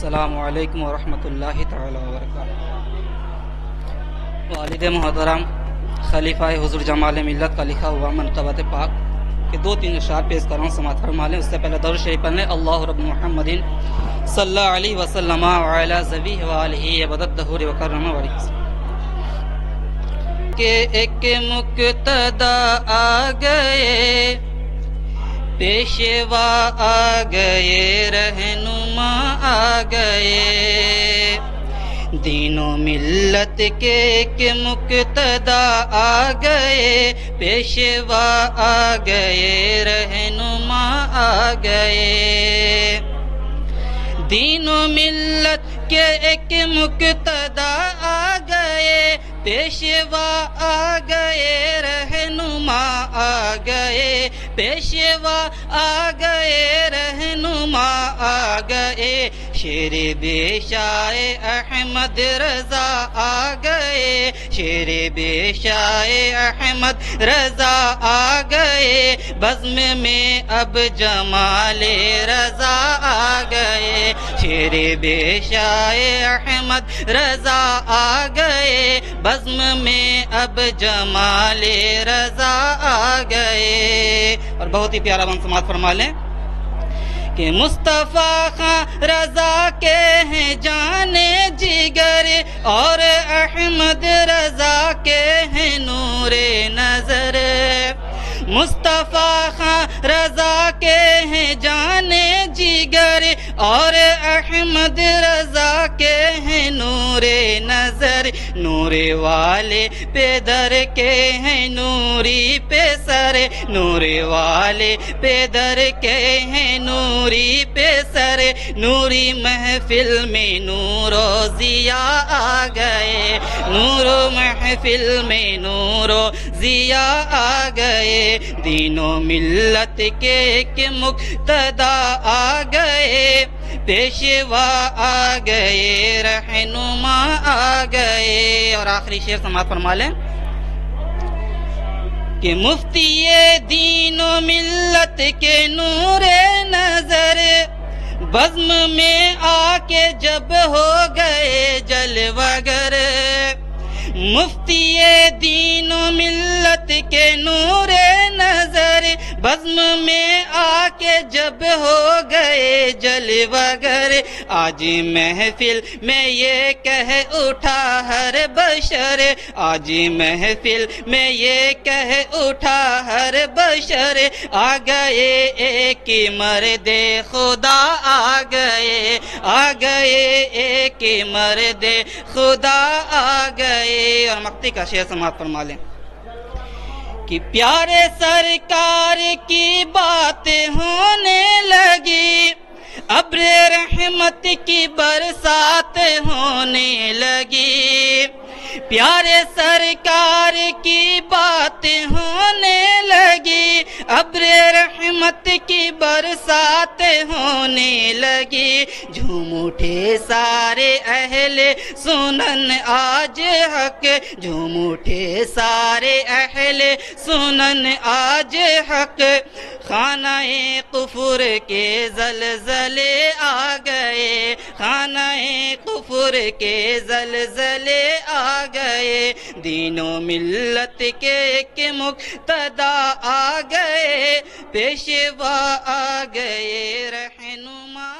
السلام علیکم ورحمۃ اللہ تعالی وبرکاتہ۔ والد محترم خلیفہ حضور جمال ملت کا لکھا ہوا منقبت پاک کہ 2-3 اشعار پیش کر رہا ہوں، سماعت فرما لیں۔ اس سے پہلے درود شریف پڑھ لیں۔ اللہ رب محمد صلی اللہ علیہ وسلم وعلی ذویہ وآلہ ابد الدہور وکرم وبارک۔ کہ ایک مقتدا آ گئے، پیشوا آ گئے، رہنما آ گئے، دین و ملت کے ایک مقتدا آ گئے، پیشوا آ گئے، رہنما آ گئے، دین و ملت کے ایک مقتدا آ گئے، پیشوا آ گئے، رہنما آ گئے، پیشوا آ گئے، رہنما آ گئے، شیر بے شاہ احمد رضا آ گئے، شیر بے شاہ احمد رضا آ گئے، بزم میں اب جمال رضا آ گئے، شیر بے شاہ احمد رضا آ گئے، بزم میں اب جمال رضا آ گئے۔ اور بہت ہی پیارا بند سماعت فرما لیں کہ مصطفیٰ خان رضا کے ہیں جانے جگر، اور احمد رضا کے ہیں نور نظر، مصطفیٰ خان رضا کے ہیں جانے جگر، اور احمد رضا کے ہیں نور نظر، نور والے پہ در کے ہیں نوری پہ سر، نور والے پہ در کے ہیں نوری پہ سر، نوری محفل میں نور و ضیا آ گئے، نور و محفل میں نور و ضیا آ گئے، دین و ملت کے ایک مقتدا آ گئے، پیشوا آ گئے، رہنما آ گئے۔ اور آخری شعر سماعت فرما لیں کہ مفتی دین و ملت کے نور نظر، بزم میں آ کے جب ہو گئے جلوہ گر، مفتی دین و ملت کے نور نظر، بزم میں آ کے جب ہو گئے جلوہ گر، آج محفل میں یہ کہہ اٹھا ہر بشر، آج محفل میں یہ کہہ اٹھا ہر بشر، آ گئے ایک مرد خدا آ گئے، آ گئے ایک مرد خدا آ گئے۔ اور مقتی کا شعر سماعت فرما لیں کہ پیارے سرکار کی بات ہونے لگی، ابر رحمت کی برسات ہونے لگی، پیارے سرکار کی بات ہونے لگی، ابر رحمت کی برسات ہونے لگی، جھوم اٹھے سارے اہل سنن آج حق، جھوم اٹھے سارے اہل سنن آج حق، خانہ کفر کے زلزلے آ گئے، خانہ کفر کے زلزلے آ گئے، دین و ملت کے ایک مقتدا آ گئے، پیشوا آ گئے، رہنما